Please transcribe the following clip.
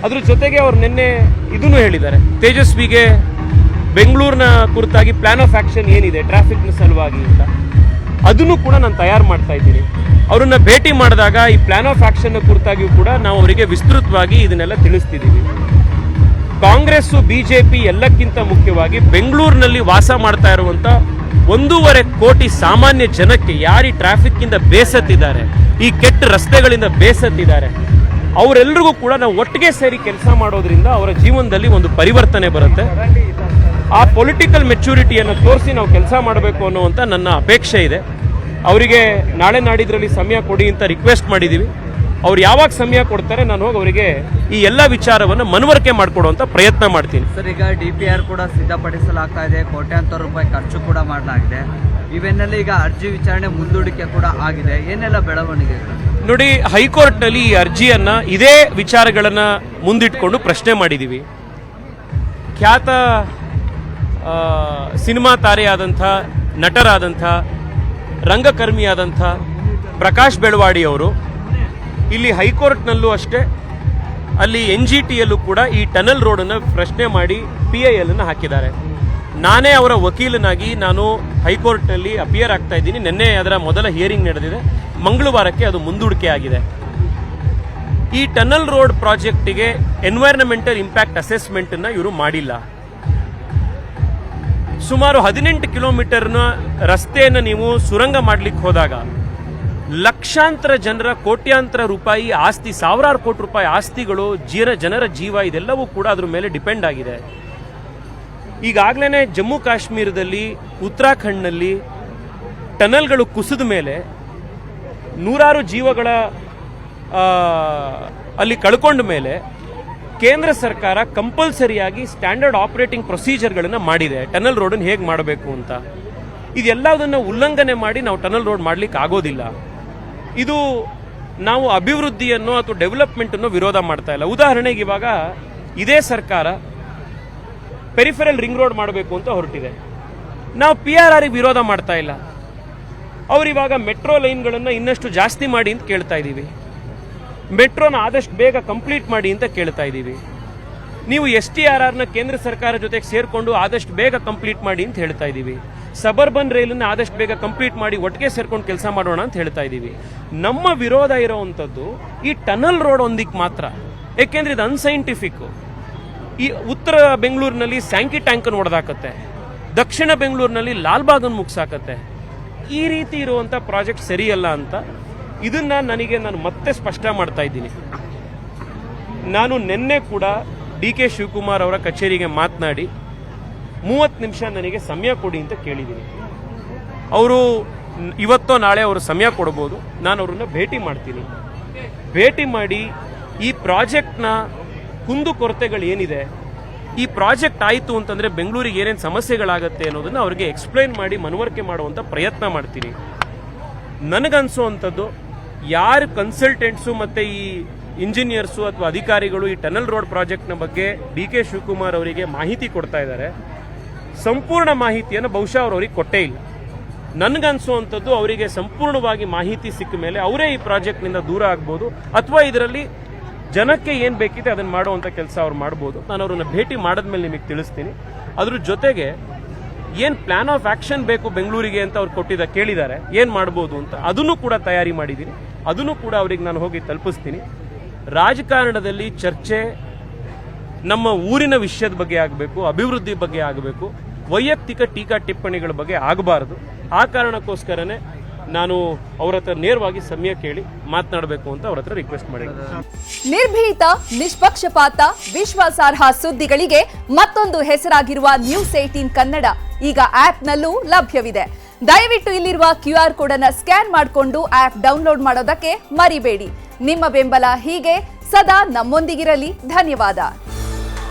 ಅದ್ರ ಜೊತೆಗೆ ಅವ್ರು ನಿನ್ನೆ ಇದನ್ನು ಹೇಳಿದ್ದಾರೆ, ತೇಜಸ್ವಿಗೆ ಬೆಂಗಳೂರಿನ ಕುರಿತಾಗಿ ಪ್ಲಾನ್ ಆಫ್ ಆಕ್ಷನ್ ಏನಿದೆ ಟ್ರಾಫಿಕ್ನ ಸಲುವಾಗಿ ಅಂತ, ಅದನ್ನು ಕೂಡ ನಾನು ತಯಾರು ಮಾಡ್ತಾ ಇದ್ದೀನಿ. ಅವರನ್ನ ಭೇಟಿ ಮಾಡಿದಾಗ ಈ ಪ್ಲಾನ್ ಆಫ್ ಆಕ್ಷನ್ ಕುರಿತಾಗಿಯೂ ಕೂಡ ನಾವು ಅವರಿಗೆ ವಿಸ್ತೃತವಾಗಿ ಇದನ್ನೆಲ್ಲ ತಿಳಿಸ್ತಿದ್ದೀವಿ. ಕಾಂಗ್ರೆಸ್ಸು ಬಿಜೆಪಿ ಎಲ್ಲಕ್ಕಿಂತ ಮುಖ್ಯವಾಗಿ ಬೆಂಗಳೂರಿನಲ್ಲಿ ವಾಸ ಮಾಡ್ತಾ ಇರುವಂಥ 1.5 ಕೋಟಿ ಸಾಮಾನ್ಯ ಜನಕ್ಕೆ ಯಾರು ಈ ಟ್ರಾಫಿಕ್ಕಿಂದ ಬೇಸತ್ತಿದ್ದಾರೆ, ಈ ಕೆಟ್ಟ ರಸ್ತೆಗಳಿಂದ ಬೇಸತ್ತಿದ್ದಾರೆ, ಅವರೆಲ್ಲರಿಗೂ ಕೂಡ ನಾವು ಒಟ್ಟಿಗೆ ಸೇರಿ ಕೆಲಸ ಮಾಡೋದ್ರಿಂದ ಅವರ ಜೀವನದಲ್ಲಿ ಒಂದು ಪರಿವರ್ತನೆ ಬರುತ್ತೆ. ಆ ಪೊಲಿಟಿಕಲ್ ಮೆಚುರಿಟಿಯನ್ನು ತೋರಿಸಿ ನಾವು ಕೆಲಸ ಮಾಡಬೇಕು ಅನ್ನುವಂಥ ನನ್ನ ಅಪೇಕ್ಷೆ ಇದೆ. ಅವರಿಗೆ ನಾಳೆ ನಾಡಿದ್ರಲ್ಲಿ ಸಮಯ ಕೊಡಿ ಅಂತ ರಿಕ್ವೆಸ್ಟ್ ಮಾಡಿದ್ದೀವಿ. ಅವ್ರು ಯಾವಾಗ ಸಮಯ ಕೊಡ್ತಾರೆ ನಾನು ಹೋಗಿ ಅವರಿಗೆ ಈ ಎಲ್ಲ ವಿಚಾರವನ್ನು ಮನವರಿಕೆ ಮಾಡಿಕೊಡುವಂಥ ಪ್ರಯತ್ನ ಮಾಡ್ತೀನಿ. ಸರ್, ಈಗ DPR ಕೂಡ ಸಿದ್ಧಪಡಿಸಲಾಗ್ತಾ ಇದೆ, ಕೋಟ್ಯಾಂತರ ರೂಪಾಯಿ ಖರ್ಚು ಕೂಡ ಮಾಡಲಾಗಿದೆ. ಇವೆನ್ನೆಲ್ಲ ಈಗ ಅರ್ಜಿ ವಿಚಾರಣೆ ಮುಂದೂಡಿಕೆ ಕೂಡ ಆಗಿದೆ. ಏನೆಲ್ಲ ಬೆಳವಣಿಗೆ? ನೋಡಿ, ಹೈಕೋರ್ಟ್ನಲ್ಲಿ ಈ ಅರ್ಜಿಯನ್ನು ಇದೇ ವಿಚಾರಗಳನ್ನು ಮುಂದಿಟ್ಕೊಂಡು ಪ್ರಶ್ನೆ ಮಾಡಿದ್ದೀವಿ. ಖ್ಯಾತ ಸಿನಿಮಾ ತಾರೆಯಾದಂಥ, ನಟರಾದಂಥ, ರಂಗಕರ್ಮಿಯಾದಂಥ ಪ್ರಕಾಶ್ ಬೆಳವಾಡಿ ಅವರು ಇಲ್ಲಿ ಹೈಕೋರ್ಟ್ನಲ್ಲೂ ಅಷ್ಟೇ, ಅಲ್ಲಿ NGTಯಲ್ಲೂ ಕೂಡ ಈ ಟನಲ್ ರೋಡನ್ನು ಪ್ರಶ್ನೆ ಮಾಡಿ PIL ಅನ್ನು ಹಾಕಿದ್ದಾರೆ. ನಾನೇ ಅವರ ವಕೀಲನಾಗಿ ನಾನು ಹೈಕೋರ್ಟ್ನಲ್ಲಿ ಅಪಿಯರ್ ಆಗ್ತಾ ಇದ್ದೀನಿ. ನಿನ್ನೆ ಅದರ ಮೊದಲ ಹಿಯರಿಂಗ್ ನಡೆದಿದೆ. ಮಂಗಳವಾರಕ್ಕೆ ಅದು ಮುಂದೂಡಿಕೆ ಆಗಿದೆ. ಈ ಟನಲ್ ರೋಡ್ ಪ್ರಾಜೆಕ್ಟಿಗೆ ಎನ್ವೈರನ್ಮೆಂಟಲ್ ಇಂಪ್ಯಾಕ್ಟ್ ಅಸೆಸ್ಮೆಂಟನ್ನು ಇವರು ಮಾಡಿಲ್ಲ. ಸುಮಾರು 18 ಕಿಲೋಮೀಟರ್ನ ರಸ್ತೆಯನ್ನು ನೀವು ಸುರಂಗ ಮಾಡಲಿಕ್ಕೆ ಹೋದಾಗ ಲಕ್ಷಾಂತರ ಜನರ ಕೋಟ್ಯಾಂತರ ರೂಪಾಯಿ ಆಸ್ತಿ, ಸಾವಿರಾರು ಕೋಟಿ ರೂಪಾಯಿ ಆಸ್ತಿಗಳು, ಜನರ ಜೀವ ಇದೆಲ್ಲವೂ ಕೂಡ ಅದ್ರ ಮೇಲೆ ಡಿಪೆಂಡ್ ಆಗಿದೆ. ಈಗಾಗಲೇ ಜಮ್ಮು ಕಾಶ್ಮೀರದಲ್ಲಿ, ಉತ್ತರಾಖಂಡ್ನಲ್ಲಿ ಟನಲ್ಗಳು ಕುಸಿದ ಮೇಲೆ ನೂರಾರು ಜೀವಗಳ ಅಲ್ಲಿ ಕಳ್ಕೊಂಡ ಮೇಲೆ ಕೇಂದ್ರ ಸರ್ಕಾರ ಕಂಪಲ್ಸರಿಯಾಗಿ ಸ್ಟ್ಯಾಂಡರ್ಡ್ ಆಪರೇಟಿಂಗ್ ಪ್ರೊಸೀಜರ್ಗಳನ್ನು ಮಾಡಿದೆ, ಟನಲ್ ರೋಡನ್ನು ಹೇಗೆ ಮಾಡಬೇಕು ಅಂತ. ಇದೆಲ್ಲದನ್ನು ಉಲ್ಲಂಘನೆ ಮಾಡಿ ನಾವು ಟನಲ್ ರೋಡ್ ಮಾಡಲಿಕ್ಕೆ ಆಗೋದಿಲ್ಲ. ಇದು ನಾವು ಅಭಿವೃದ್ಧಿಯನ್ನು ಅಥವಾ ಡೆವಲಪ್ಮೆಂಟನ್ನು ವಿರೋಧ ಮಾಡ್ತಾ ಇಲ್ಲ. ಉದಾಹರಣೆಗೆ ಇವಾಗ ಇದೇ ಸರ್ಕಾರ ಪೆರಿಫೆರಲ್ ರಿಂಗ್ ರೋಡ್ ಮಾಡಬೇಕು ಅಂತ ಹೊರಟಿದೆ. ನಾವು PRRಗೆ ವಿರೋಧ ಮಾಡ್ತಾ ಇಲ್ಲ. ಅವರಿವಾಗ ಮೆಟ್ರೋ ಲೈನ್ಗಳನ್ನು ಇನ್ನಷ್ಟು ಜಾಸ್ತಿ ಮಾಡಿ ಅಂತ ಕೇಳ್ತಾ ಇದ್ದೀವಿ. ಮೆಟ್ರೋನ ಆದಷ್ಟು ಬೇಗ ಕಂಪ್ಲೀಟ್ ಮಾಡಿ ಅಂತ ಕೇಳ್ತಾ ಇದ್ದೀವಿ. ನೀವು STRRನ ಕೇಂದ್ರ ಸರ್ಕಾರ ಜೊತೆಗೆ ಸೇರಿಕೊಂಡು ಆದಷ್ಟು ಬೇಗ ಕಂಪ್ಲೀಟ್ ಮಾಡಿ ಅಂತ ಹೇಳ್ತಾ ಇದ್ದೀವಿ. ಸಬರ್ಬನ್ ರೈಲನ್ನು ಆದಷ್ಟು ಬೇಗ ಕಂಪ್ಲೀಟ್ ಮಾಡಿ ಒಟ್ಟಿಗೆ ಸೇರ್ಕೊಂಡು ಕೆಲಸ ಮಾಡೋಣ ಅಂತ ಹೇಳ್ತಾ ಇದ್ದೀವಿ. ನಮ್ಮ ವಿರೋಧ ಇರೋವಂಥದ್ದು ಈ ಟನಲ್ ರೋಡ್ ಒಂದಿಕ್ಕೆ ಮಾತ್ರ, ಏಕೆಂದ್ರೆ ಇದು ಅನ್ಸೈಂಟಿಫಿಕ್. ಈ ಉತ್ತರ ಬೆಂಗಳೂರಿನಲ್ಲಿ ಸ್ಯಾಂಕಿ ಟ್ಯಾಂಕನ್ನು ಹೊಡೆದಾಕತ್ತೆ, ದಕ್ಷಿಣ ಬೆಂಗಳೂರಿನಲ್ಲಿ ಲಾಲ್ಬಾಗನ್ನು ಮುಗಿಸಾಕತ್ತೆ. ಈ ರೀತಿ ಇರುವಂಥ ಪ್ರಾಜೆಕ್ಟ್ ಸರಿಯಲ್ಲ ಅಂತ ಇದನ್ನ ನಾನು ಮತ್ತೆ ಸ್ಪಷ್ಟ ಮಾಡ್ತಾ ಇದ್ದೀನಿ. ನಾನು ನಿನ್ನೆ ಕೂಡ DK ಶಿವಕುಮಾರ್ ಅವರ ಕಚೇರಿಗೆ ಮಾತನಾಡಿ 30 ನಿಮಿಷ ನನಗೆ ಸಮಯ ಕೊಡಿ ಅಂತ ಕೇಳಿದ್ದೀನಿ. ಅವರು ಇವತ್ತೋ ನಾಳೆ ಅವರು ಸಮಯ ಕೊಡ್ಬೋದು. ನಾನು ಅವ್ರನ್ನ ಭೇಟಿ ಮಾಡ್ತೀನಿ. ಭೇಟಿ ಮಾಡಿ ಈ ಪ್ರಾಜೆಕ್ಟ್ನ ಕುಂದುಕೊರತೆಗಳು ಏನಿದೆ, ಈ ಪ್ರಾಜೆಕ್ಟ್ ಆಯಿತು ಅಂತಂದರೆ ಬೆಂಗಳೂರಿಗೆ ಏನೇನು ಸಮಸ್ಯೆಗಳಾಗತ್ತೆ ಅನ್ನೋದನ್ನು ಅವ್ರಿಗೆ ಎಕ್ಸ್ಪ್ಲೈನ್ ಮಾಡಿ ಮನವರಿಕೆ ಮಾಡುವಂಥ ಪ್ರಯತ್ನ ಮಾಡ್ತೀನಿ. ನನಗನ್ಸೋವಂಥದ್ದು, ಯಾರು ಕನ್ಸಲ್ಟೆಂಟ್ಸು ಮತ್ತು ಈ ಇಂಜಿನಿಯರ್ಸು ಅಥವಾ ಅಧಿಕಾರಿಗಳು ಈ ಟನಲ್ ರೋಡ್ ಪ್ರಾಜೆಕ್ಟ್ನ ಬಗ್ಗೆ DK ಶಿವಕುಮಾರ್ ಅವರಿಗೆ ಮಾಹಿತಿ ಕೊಡ್ತಾ ಇದ್ದಾರೆ, ಸಂಪೂರ್ಣ ಮಾಹಿತಿಯನ್ನು ಬಹುಶಃ ಅವರಿಗೆ ಕೊಟ್ಟೇ ಇಲ್ಲ. ನನಗನ್ಸುವಂಥದ್ದು, ಅವರಿಗೆ ಸಂಪೂರ್ಣವಾಗಿ ಮಾಹಿತಿ ಸಿಕ್ಕ ಮೇಲೆ ಅವರೇ ಈ ಪ್ರಾಜೆಕ್ಟ್ನಿಂದ ದೂರ ಆಗ್ಬೋದು, ಅಥವಾ ಇದರಲ್ಲಿ ಜನಕ್ಕೆ ಏನು ಬೇಕಿದೆ ಅದನ್ನು ಮಾಡುವಂಥ ಕೆಲಸ ಅವ್ರು ಮಾಡ್ಬೋದು. ನಾನು ಅವ್ರನ್ನ ಭೇಟಿ ಮಾಡಿದ್ಮೇಲೆ ನಿಮಗೆ ತಿಳಿಸ್ತೀನಿ. ಅದ್ರ ಜೊತೆಗೆ ಏನು ಪ್ಲಾನ್ ಆಫ್ ಆಕ್ಷನ್ ಬೇಕು ಬೆಂಗಳೂರಿಗೆ ಅಂತ ಅವ್ರು ಕೇಳಿದ್ದಾರೆ, ಏನು ಮಾಡ್ಬೋದು ಅಂತ, ಅದನ್ನು ಕೂಡ ತಯಾರಿ ಮಾಡಿದ್ದೀನಿ. ಅದನ್ನು ಕೂಡ ಅವ್ರಿಗೆ ನಾನು ಹೋಗಿ ತಲುಪಿಸ್ತೀನಿ. ರಾಜಕಾರಣದಲ್ಲಿ ಚರ್ಚೆ ನಮ್ಮ ಊರಿನ ವಿಷಯದ ಬಗ್ಗೆ ಆಗಬೇಕು, ಅಭಿವೃದ್ಧಿ ಬಗ್ಗೆ ಆಗಬೇಕು, ವೈಯಕ್ತಿಕ ಟೀಕಾ ಟಿಪ್ಪಣಿಗಳ ಬಗ್ಗೆ ಆಗಬಾರದು. ಆ ಕಾರಣಕ್ಕೋಸ್ಕರನೇ ನಾನು ಅವರ ಹತ್ರ ನೇರವಾಗಿ ಸಮಯ ಕೇಳಿ ಮಾತನಾಡಬೇಕು ಅಂತ ಅವರ ಹತ್ರ ರಿಕ್ವೆಸ್ಟ್ ಮಾಡಿದ್ದೆ. ನಿರ್ಭೀತ, ನಿಷ್ಪಕ್ಷಪಾತ, ವಿಶ್ವಾಸಾರ್ಹ ಸುದ್ದಿಗಳಿಗೆ ಮತ್ತೊಂದು ಹೆಸರಾಗಿರುವ ನ್ಯೂಸ್ 18 ಕನ್ನಡ ಈಗ ಆಪ್ನಲ್ಲೂ ಲಭ್ಯವಿದೆ. ದಯವಿಟ್ಟು ಇಲ್ಲಿರುವ QR ಕೋಡ್ ಅನ್ನು ಸ್ಕ್ಯಾನ್ ಮಾಡಿಕೊಂಡು ಆಪ್ ಡೌನ್ಲೋಡ್ ಮಾಡೋದಕ್ಕೆ ಮರಿಬೇಡಿ. ನಿಮ್ಮ ಬೆಂಬಲ ಹೀಗೆ ಸದಾ ನಮ್ಮೊಂದಿಗಿರಲಿ. ಧನ್ಯವಾದ.